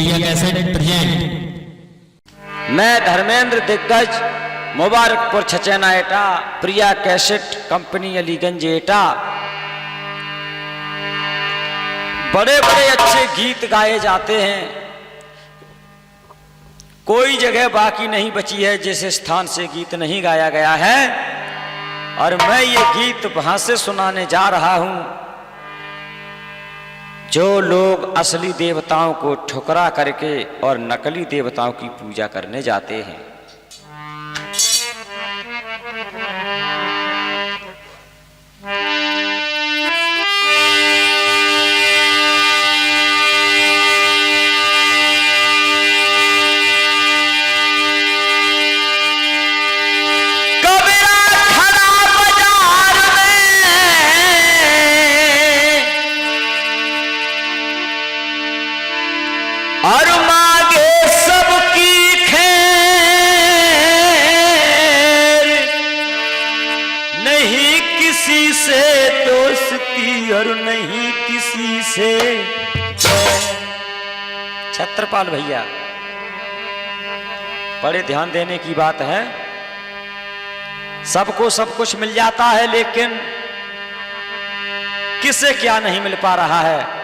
प्रिया cassette present. मैं धर्मेंद्र दिग्गज मुबारकपुर छचैना एटा, प्रिया cassette company Aliganj एटा। बड़े बड़े अच्छे गीत गाए जाते हैं, कोई जगह बाकी नहीं बची है जिस स्थान से गीत नहीं गाया गया है। और मैं ये गीत वहां से सुनाने जा रहा हूं जो लोग असली देवताओं को ठुकरा करके और नकली देवताओं की पूजा करने जाते हैं। और मांगे सबकी खैर, नहीं किसी से दोस्ती और नहीं किसी से। छत्रपाल भैया, बड़े ध्यान देने की बात है। सबको सब कुछ मिल जाता है, लेकिन किसे क्या नहीं मिल पा रहा है।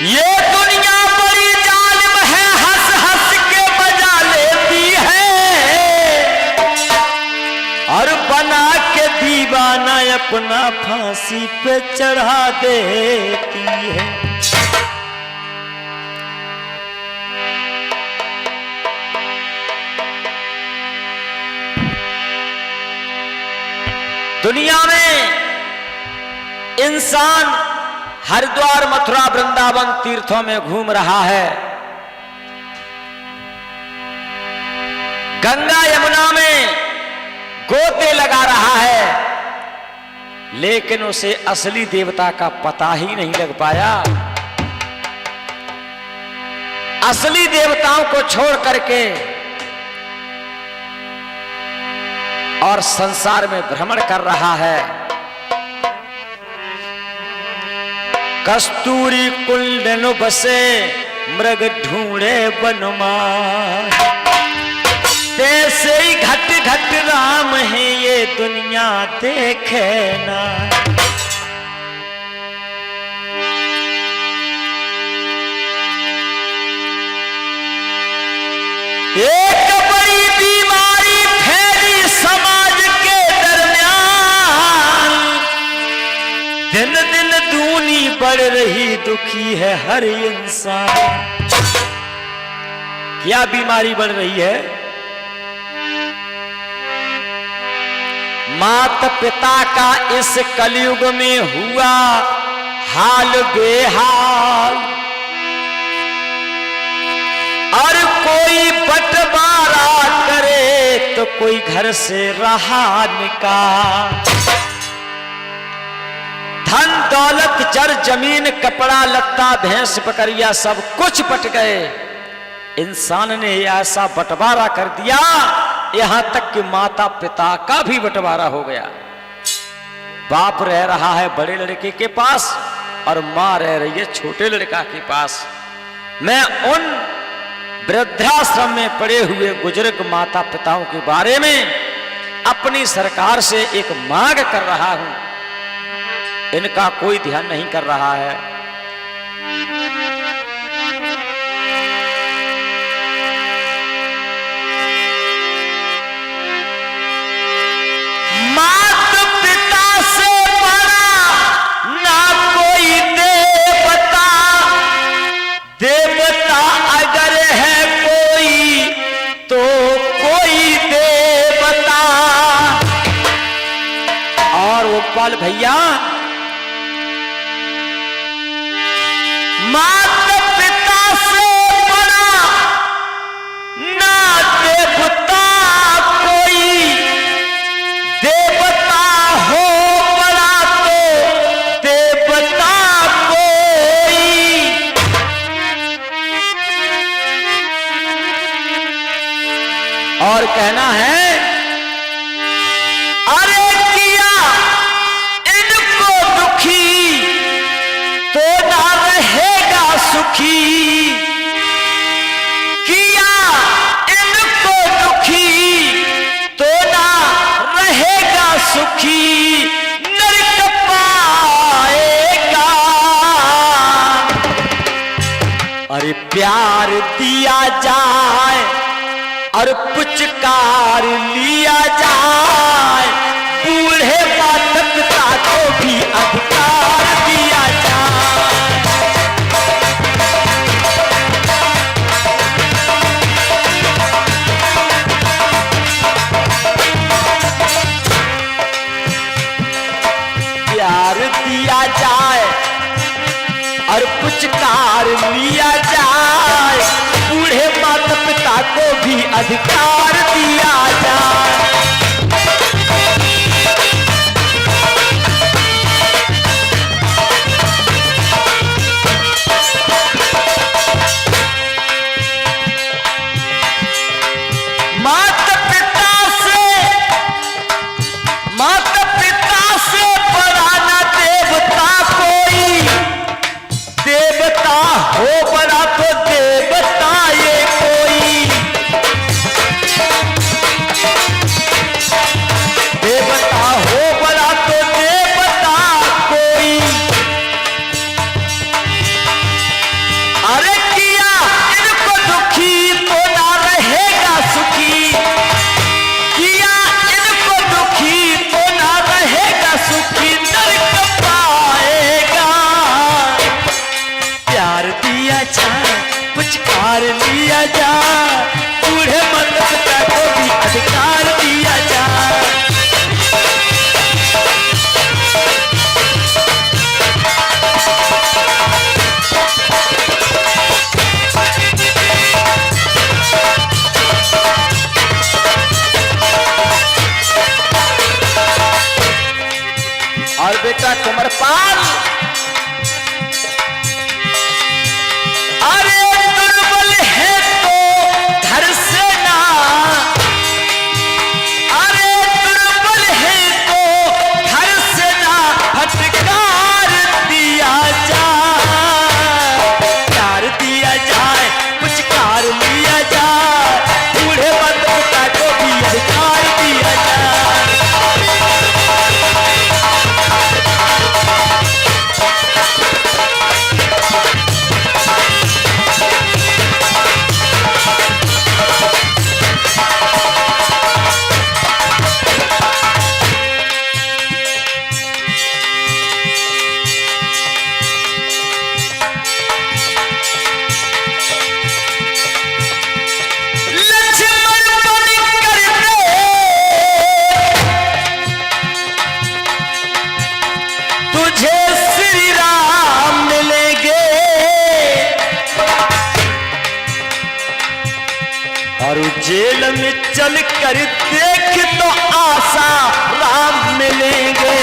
ये दुनिया बड़ी जालिम है, हंस हंस के बजा लेती है और बना के दीवाना अपना फांसी पे चढ़ा देती है। दुनिया में इंसान हरिद्वार, मथुरा, वृंदावन तीर्थों में घूम रहा है, गंगा यमुना में गोते लगा रहा है, लेकिन उसे असली देवता का पता ही नहीं लग पाया। असली देवताओं को छोड़ करके और संसार में भ्रमण कर रहा है। कस्तूरी कुंडन बसे मृग ढूंढे वनमा, तैसे ही घट घट राम है ये दुनिया देखे ना। एक बड़ी बीमारी फैली समाज के दरमियान, दिन दिन दूनी बढ़ रही, दुखी है हर इंसान। क्या बीमारी बढ़ रही है? माता पिता का इस कलयुग में हुआ हाल बेहाल, और कोई बंटवारा करे तो कोई घर से रहा निकाल। धन दौलत जर जमीन कपड़ा लत्ता भैंस बकरिया सब कुछ बट गए। इंसान ने ऐसा बंटवारा कर दिया, यहां तक कि माता पिता का भी बंटवारा हो गया। बाप रह रहा है बड़े लड़के के पास और मां रह रही है छोटे लड़का के पास। मैं उन वृद्धाश्रम में पड़े हुए बुजुर्ग माता पिताओं के बारे में अपनी सरकार से एक मांग कर रहा हूं, इनका कोई ध्यान नहीं कर रहा है। माता पिता से बड़ा ना कोई देवता, देवता अगर है कोई तो कोई देवता। और वो पाल भैया, माता पिता से बड़ा ना देवता कोई, देवता हो बड़ा तो देवता कोई। कहना है, अरे किया इनको दुखी तो ना रहेगा सुखी, किया इनको दुखी तो ना रहेगा सुखी, नरक पाएगा। अरे प्यार दिया जाए और पुचकार लिया जाए, बूढ़े माता पिता को भी अधिकार दिया जाए। प्यार दिया जाए और पुचकार लिया जाए, बूढ़े माता पिता को भी अधिकार दिया जाए। माता पिता से बड़ा ना देवता कोई, देवता हो बड़ा तो देवता ये कोई, देवता हो बड़ा तो देवता कोई। अरे किया इनको दुखी तो ना रहेगा सुखी, किया इनको दुखी तो ना रहेगा सुखी, नरक पाएगा। प्यार दिया जाए पुचकार लिया जाए, बूढ़े माता पिता को भी अधिकार दिया जाए। और बेटा कुंवरपाल, अरे दुर्बल है तो घर से ना, अरे दुर्बल है तो घर से ना फटकार दिया जाए, प्यार दिया जाए पुचकार लिया जाए, बूढ़े माता पिता को भी अधिकार दिया जाए। तुझे श्री राम मिलेंगे और जेल में चल कर देख तो आशा राम मिलेंगे।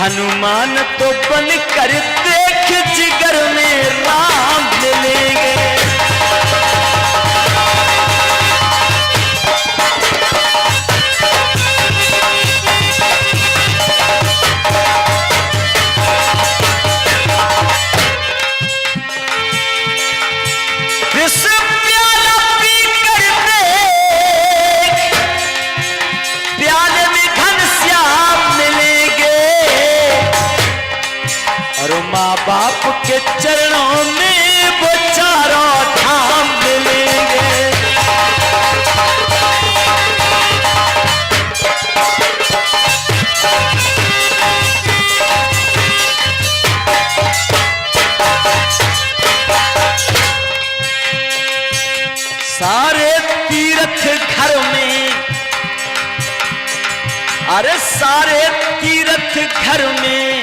हनुमान तो बन कर देख जिगर में राम मिलेंगे। विश्व प्याला पी कर देख, प्याले में घनश्याम मिलेंगे और माँ बाप के चरणों में वो चारों धाम मिलेंगे। सारे तीर्थ घर में, अरे सारे तीर्थ घर में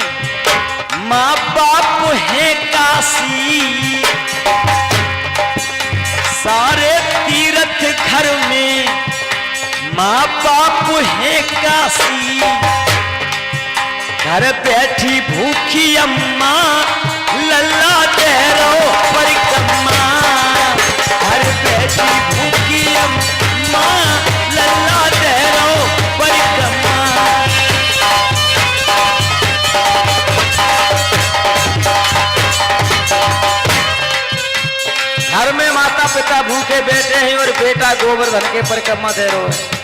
माँ बाप है काशी, सारे तीर्थ घर में माँ बाप है काशी। घर बैठी भूखी अम्मा लल्ला तेरो परिक्रमा, घर बैठी भूखी अम्मा लल्ला तेरो परिक्रमा। घर में माता पिता भूखे बैठे हैं और बेटा गोवर्धन के परिक्रमा दे रहे है।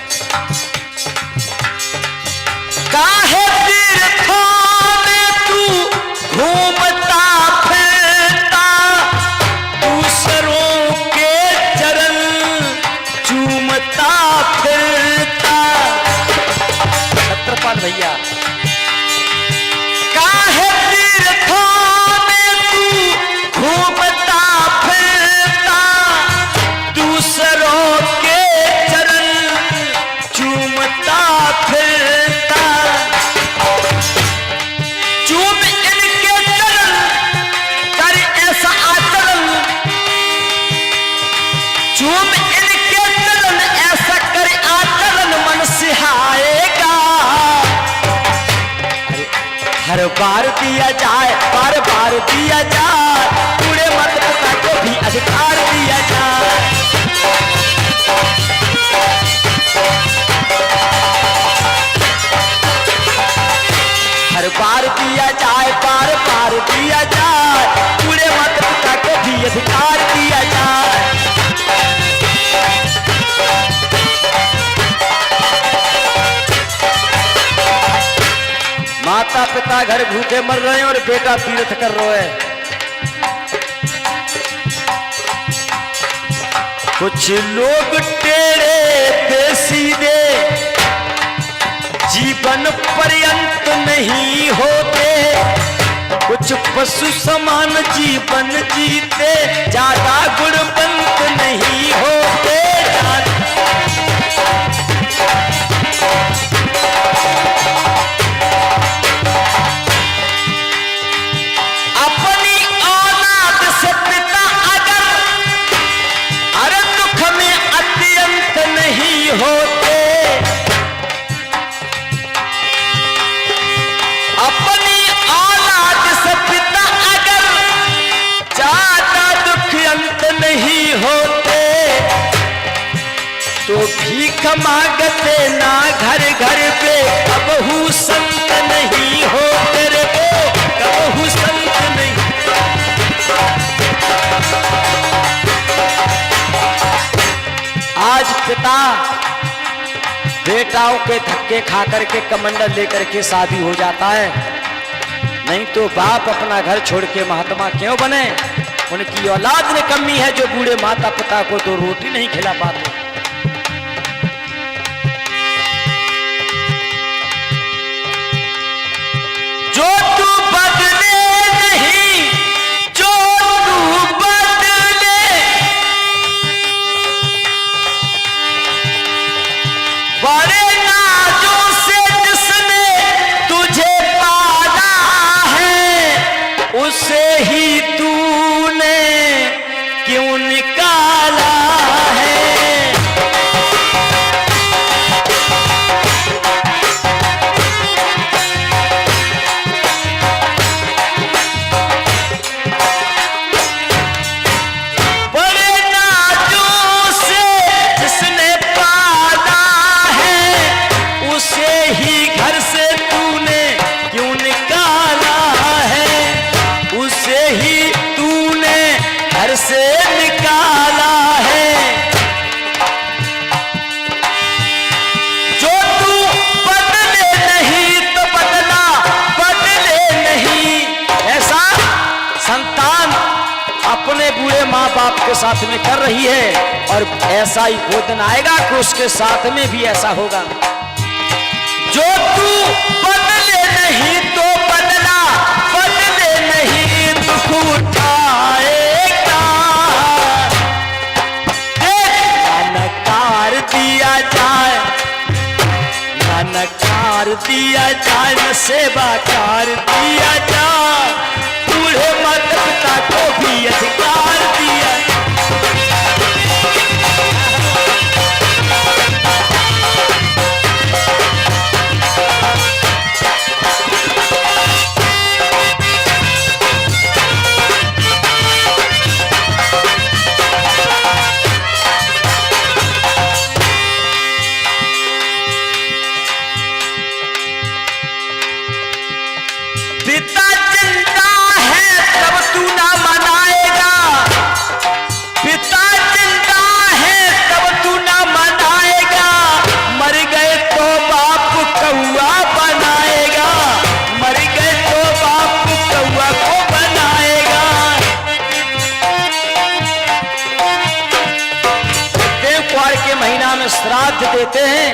काहे तीर्थों में तू घूमता फिरता, दूसरों के चरण चूमता फिरता। छत्रपाल भैया, काहे तीर्थों में तू घूमता फिरता, दूसरों के चरण चूमता फिरता। चूम इनके चरण कर ऐसा आचरण, चूम इनके चरण ऐसा कर आचरण मन सिहाएगा। हर बार दिया जाए, बार बार दिया जाए, बूढ़े मत पिता को भी अधिकार दिया जाए। हर बार दिया जाए, बार बार दिया जाए, बूढ़े मत पिता को भी अधिकार दिया जाए। माता पिता घर भूखे मर रहे हैं और बेटा तीर्थ कर रहे हैं। कुछ लोग टेढ़े पे सीधे जीवन पर्यंत नहीं होते, कुछ पशु समान जीवन जीते ज्यादा गुणवंत नहीं होते। अपनी औलाद से पिता अगर अरे दुख में अत्यंत नहीं होते, अपनी औलाद से पिता अगर ज्यादा दुख अंत नहीं होते, तो भीख मांगते ना घर घर पे कबहू संत नहीं होते रे, वो कबहू संत नहीं। आज पिता बेटाओं के धक्के खा करके कमंडल लेकर के शादी हो जाता है, नहीं तो बाप अपना घर छोड़ के महात्मा क्यों बने? उनकी औलाद में कमी है जो बूढ़े माता पिता को तो रोटी नहीं खिला पाते। जो तू बदले नहीं, जो तू बदले, बड़े नाजों से जिसने तुझे पाला है, उसे ही तूने क्यों निकाला है? से निकाला है। जो तू बदले नहीं तो बदला बदले नहीं, ऐसा संतान अपने बूढ़े माँ बाप के साथ में कर रही है और ऐसा ही वो दिन आएगा कि उसके साथ में भी ऐसा होगा। जो तू बदले नहीं तो बदला बदले नहीं, दुख उठाएगा। नकार दिया जाए, नकार मार दिया जाए, न सेवा कार दिया जाए, बूढ़े माता पिता को भी अधिकार दिया। पिता जिंदा है तब तू ना मनाएगा, पिता जिंदा है तब तू ना मनाएगा, मर गए तो बाप कौआ बनाएगा, मर गए तो बाप कौआ को बनाएगा। देवकुआर के महीना में श्राद्ध देते हैं,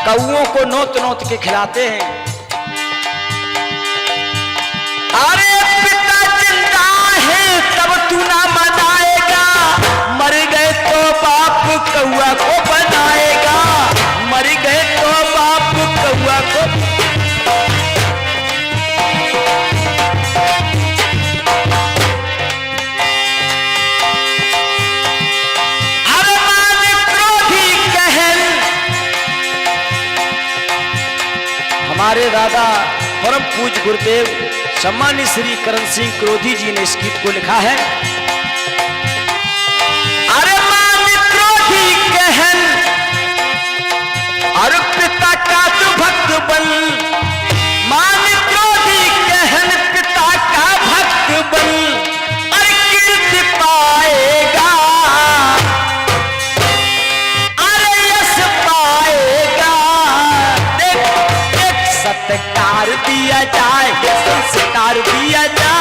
कौओं को नोत नोत के खिलाते हैं। अरे पिता जिंदा है तब तू ना मनाएगा, मर गए तो बाप कौआ को बनाएगा, मर गए तो बाप कौआ को। अरे मान क्रोधी कहन, हमारे दादा परम पूज्य गुरुदेव सम्मानित श्री करण सिंह क्रोधी जी ने इस गीत को लिखा है। अरे मान क्रोधी कहन, और पिता का तू भक्त बन, मान क्रोधी कहन पिता का भक्त बन, और कीर्ति पाएगा, अरे यश पाएगा। देख एक सत्कार दिया जाए, संस्कार दिया जाए,